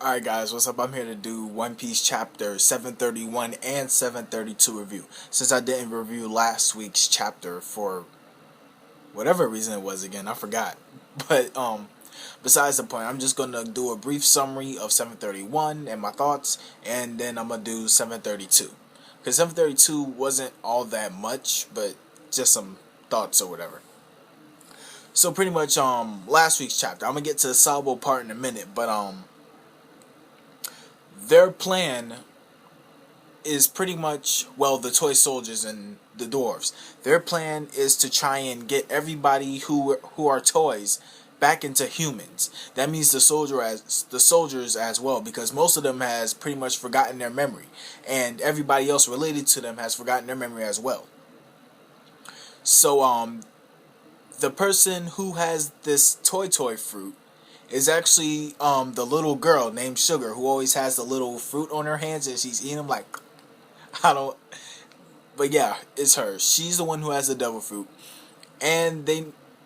Alright guys, what's up? I'm here to do One Piece chapter 731 and 732 review. Since I didn't review last week's chapter for whatever reason it was again, I forgot. But besides the point, I'm just gonna do a brief summary of 731 and my thoughts, and then I'm gonna do 732. Because 732 wasn't all that much, but just some thoughts or whatever. So pretty much last week's chapter, I'm gonna get to the Sabo part in a minute, but their plan is pretty much, well, the toy soldiers and the dwarves. Their plan is to try and get everybody who are toys back into humans. That means the soldiers as well, because most of them has pretty much forgotten their memory, and everybody else related to them has forgotten their memory as well. So the person who has this toy fruit is actually the little girl named Sugar, who always has the little fruit on her hands and she's eating them like, but yeah, it's her. She's the one who has the devil fruit, and they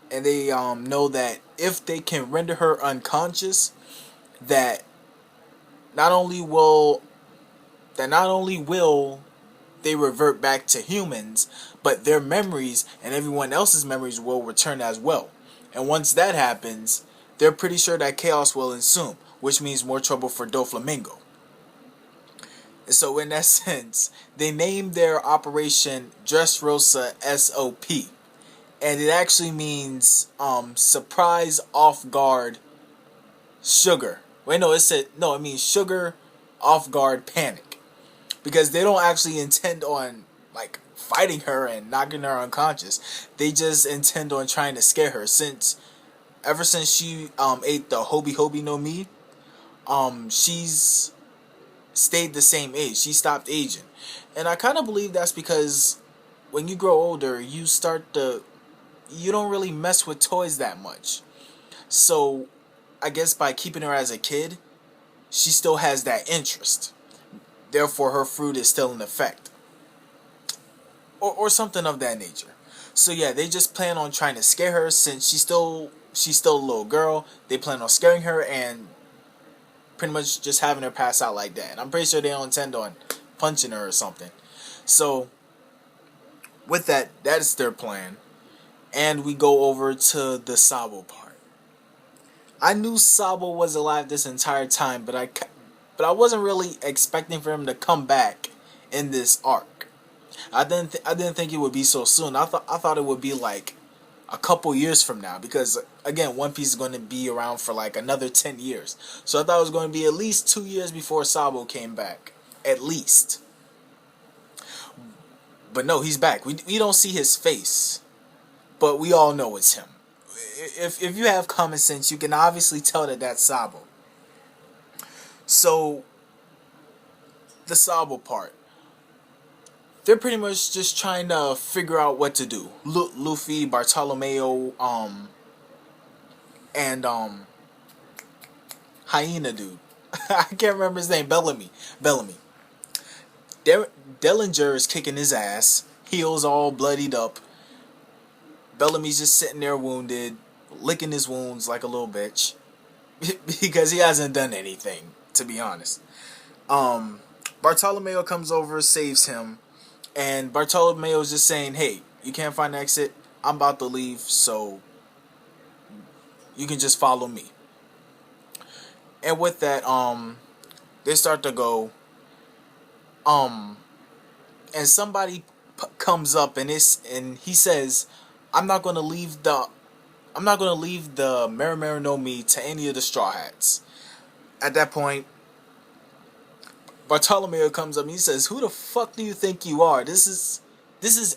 know that if they can render her unconscious, that not only will they revert back to humans, but their memories and everyone else's memories will return as well. And once that happens, they're pretty sure that chaos will ensue, which means more trouble for Doflamingo. And so in that sense, they named their operation Dressrosa SOP. And it actually means surprise off guard sugar. Wait, no, it means sugar off guard panic. Because they don't actually intend on like fighting her and knocking her unconscious. They just intend on trying to scare her, ever since she ate the Hobi no Mi, she's stayed the same age. She stopped aging. And I kind of believe that's because when you grow older, you don't really mess with toys that much. So I guess by keeping her as a kid, she still has that interest. Therefore, her fruit is still in effect. Or something of that nature. So yeah, they just plan on trying to scare her since she's still a little girl. They plan on scaring her and pretty much just having her pass out like that. And I'm pretty sure they don't intend on punching her or something. So with that is their plan. And we go over to the Sabo part. I knew Sabo was alive this entire time, but I wasn't really expecting for him to come back in this arc. I didn't think it would be so soon. I thought it would be like a couple years from now, because again, One Piece is going to be around for like another 10 years. So I thought it was going to be at least 2 years before Sabo came back, at least. But no, he's back. We don't see his face, but we all know it's him. If you have common sense, you can obviously tell that that's Sabo. So the Sabo part, they're pretty much just trying to figure out what to do. Luffy, Bartolomeo, and Hyena dude. I can't remember his name. Bellamy. Dellinger is kicking his ass. Heels all bloodied up. Bellamy's just sitting there wounded, licking his wounds like a little bitch. Because he hasn't done anything, to be honest. Bartolomeo comes over, saves him. And Bartolomeo's just saying, hey, you can't find an exit. I'm about to leave, so you can just follow me. And with that, they start to go. And somebody comes up and he says, I'm not gonna leave the Marimar no Mi to any of the Straw Hats. At that point, Bartolomeo comes up and he says, who the fuck do you think you are? This is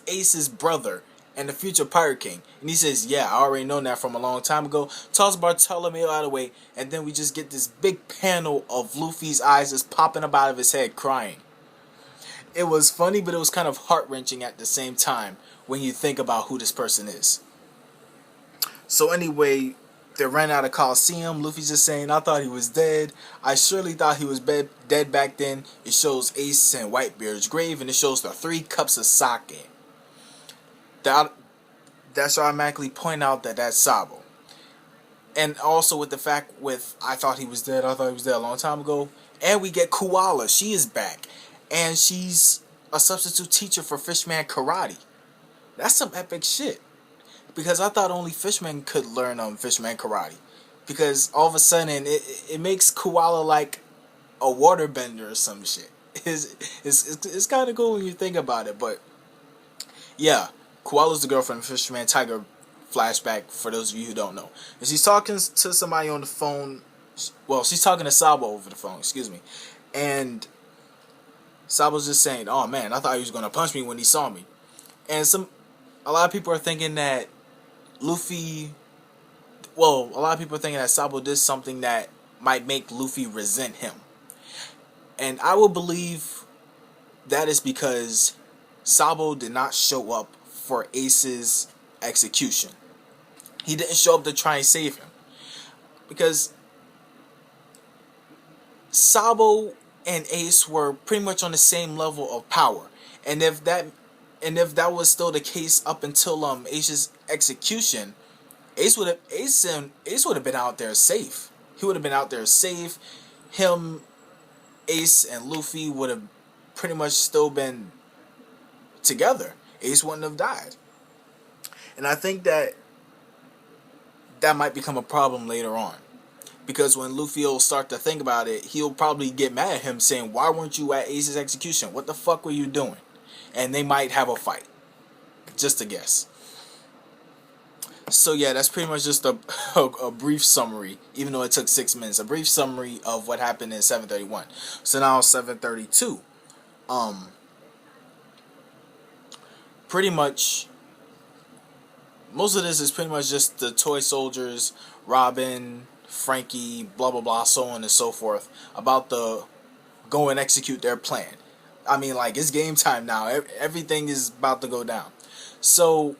Ace's brother and the future Pirate King. And he says, yeah, I already know that from a long time ago. Tosses Bartolomeo out of the way, and then we just get this big panel of Luffy's eyes just popping up out of his head crying. It was funny, but it was kind of heart-wrenching at the same time when you think about who this person is. So anyway, they ran out of Coliseum. Luffy's just saying, I thought he was dead. I surely thought he was dead back then. It shows Ace and Whitebeard's grave, and it shows the 3 cups of sake. That's automatically point out that that's Sabo. And also with the fact with I thought he was dead. I thought he was dead a long time ago. And we get Koala. She is back, and she's a substitute teacher for Fishman Karate. That's some epic shit. Because I thought only Fishman could learn Fishman Karate. Because all of a sudden it makes Koala like a waterbender or some shit. It's kind of cool when you think about it. But yeah, Koala's the girlfriend of Fisherman Tiger flashback for those of you who don't know. And she's talking to somebody on the phone. Well, she's talking to Sabo over the phone, excuse me. And Sabo's just saying, "Oh man, I thought he was going to punch me when he saw me." And a lot of people are thinking that Luffy, well, a lot of people are thinking that Sabo did something that might make Luffy resent him. And I will believe that is because Sabo did not show up for Ace's execution. He didn't show up to try and save him. Because Sabo and Ace were pretty much on the same level of power. And if that was still the case up until Ace's execution, Ace would have been out there safe. He would have been out there safe. Him, Ace, and Luffy would have pretty much still been together. Ace wouldn't have died. And I think that might become a problem later on. Because when Luffy will start to think about it, he'll probably get mad at him saying, "Why weren't you at Ace's execution? What the fuck were you doing?" And they might have a fight. Just a guess. So yeah, that's pretty much just a brief summary, even though it took 6 minutes. A brief summary of what happened in 731. So now 732. Pretty much, most of this is pretty much just the toy soldiers, Robin, Frankie, blah blah blah, so on and so forth, about to go and execute their plan. I mean, like, it's game time now. Everything is about to go down. So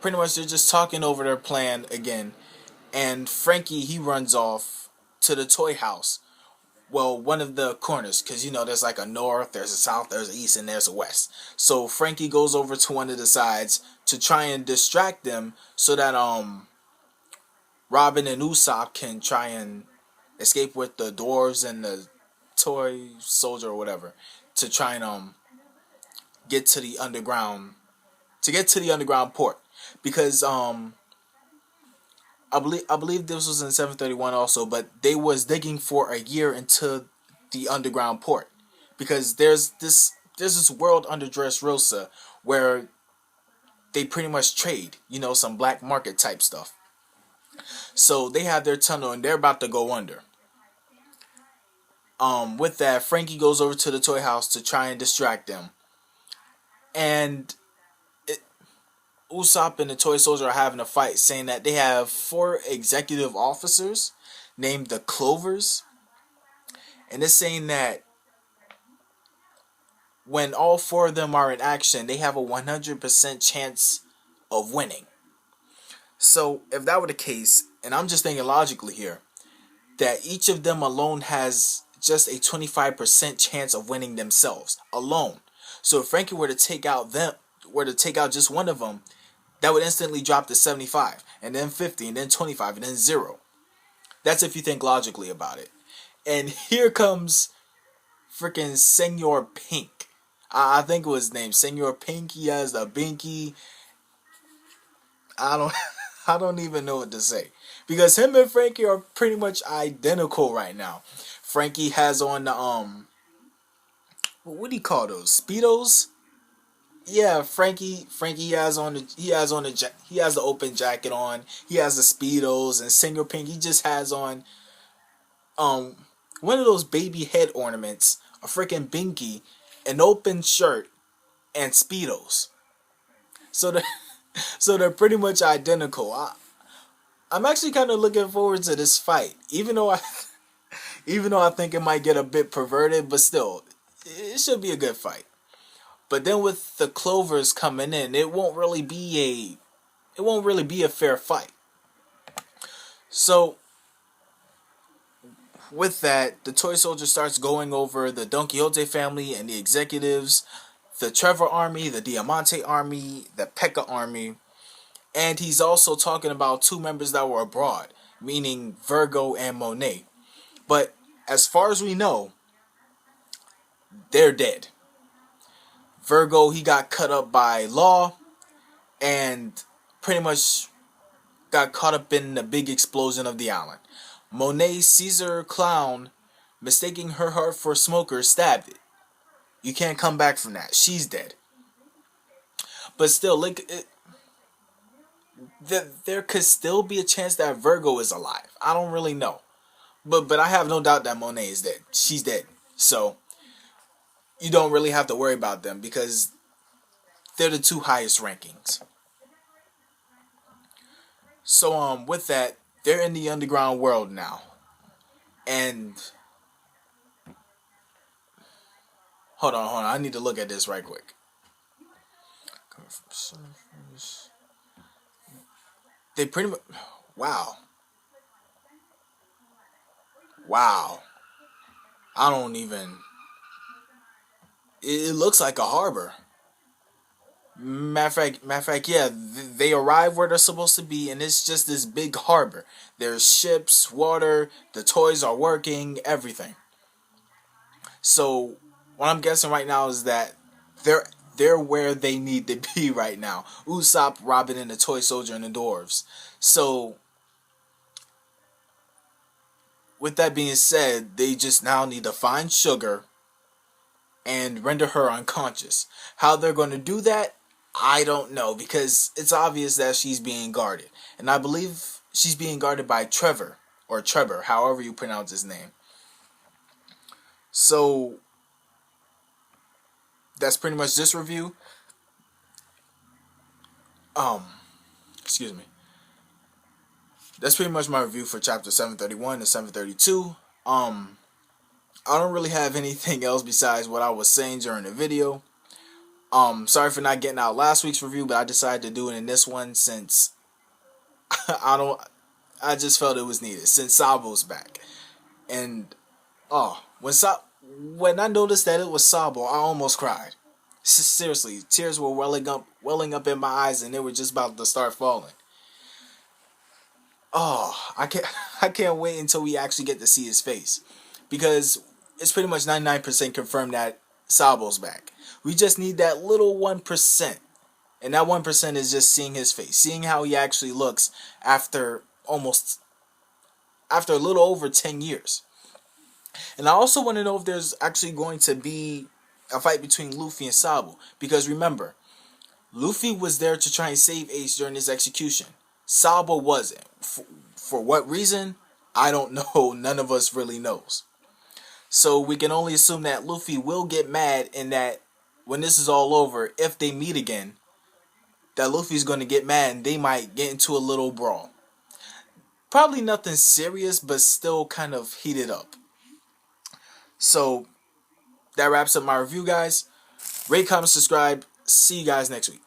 pretty much they're just talking over their plan again, and Frankie, he runs off to the toy house. Well, one of the corners, because there's like a north, there's a south, there's an east, and there's a west. So Frankie goes over to one of the sides to try and distract them so that Robin and Usopp can try and escape with the dwarves and the toy soldier or whatever, to try and get to the underground port. Because I believe this was in 731 also, but they was digging for a year into the underground port, because there's this world under Dressrosa where they pretty much trade, some black market type stuff. So they have their tunnel and they're about to go under. With that, Frankie goes over to the toy house to try and distract them, and Usopp and the toy soldier are having a fight, saying that they have 4 executive officers named the Clovers, and it's saying that when all 4 of them are in action, they have a 100% chance of winning. So if that were the case, and I'm just thinking logically here, that each of them alone has just a 25% chance of winning themselves alone. So if Frankie were to take out just one of them, that would instantly drop to 75, and then 50, and then 25, and then 0. That's if you think logically about it. And here comes freaking Senor Pink. I think it was his name, Senor Pink. He has the binky. I don't even know what to say, because him and Frankie are pretty much identical right now. Frankie has on the what do you call those, Speedos? Yeah, Frankie has the open jacket on. He has the Speedos, and Senor Pink, he just has on one of those baby head ornaments, a freaking binky, an open shirt, and Speedos. So they're pretty much identical. I'm actually kind of looking forward to this fight, even though I think it might get a bit perverted, but still, it should be a good fight. But then with the Clovers coming in, it won't really be a fair fight. So with that, the toy soldier starts going over the Don Quixote family and the executives, the Trevor army, the Diamante army, the P.E.K.K.A. army, and he's also talking about 2 members that were abroad. meaning Virgo and Monet. But as far as we know, they're dead. Virgo, he got cut up by law and pretty much got caught up in the big explosion of the island. Monet, Caesar Clown, mistaking her heart for a smoker, stabbed it. You can't come back from that. She's dead. But still, like, there could still be a chance that Virgo is alive. I don't really know. But I have no doubt that Monet is dead. She's dead. So you don't really have to worry about them because they're the two highest rankings. So with that, they're in the underground world now. And hold on. I need to look at this right quick. They pretty much, wow. I don't even. It looks like a harbor. Matter of fact, yeah, they arrive where they're supposed to be, and it's just this big harbor. There's ships, water, the toys are working, everything. So what I'm guessing right now is that they're where they need to be right now. Usopp, Robin, and the toy soldier and the dwarves. So with that being said, they just now need to find Sugar and render her unconscious. How they're going to do that, I don't know, because it's obvious that she's being guarded. And I believe she's being guarded by Trevor, or Trevor, however you pronounce his name. So that's pretty much this review. Excuse me. That's pretty much my review for chapter 731 to 732. I don't really have anything else besides what I was saying during the video. Sorry for not getting out last week's review, but I decided to do it in this one since I just felt it was needed since Sabo's back. And when I noticed that it was Sabo, I almost cried. Seriously, tears were welling up in my eyes, and they were just about to start falling. I can't wait until we actually get to see his face, because it's pretty much 99% confirmed that Sabo's back. We just need that little 1%. And that 1% is just seeing his face. Seeing how he actually looks after a little over 10 years. And I also want to know if there's actually going to be a fight between Luffy and Sabo. Because remember, Luffy was there to try and save Ace during his execution. Sabo wasn't. For what reason? I don't know. None of us really knows. So we can only assume that Luffy will get mad, and that when this is all over, if they meet again, that Luffy's going to get mad and they might get into a little brawl. Probably nothing serious, but still kind of heated up. So that wraps up my review, guys. Rate, comment, subscribe. See you guys next week.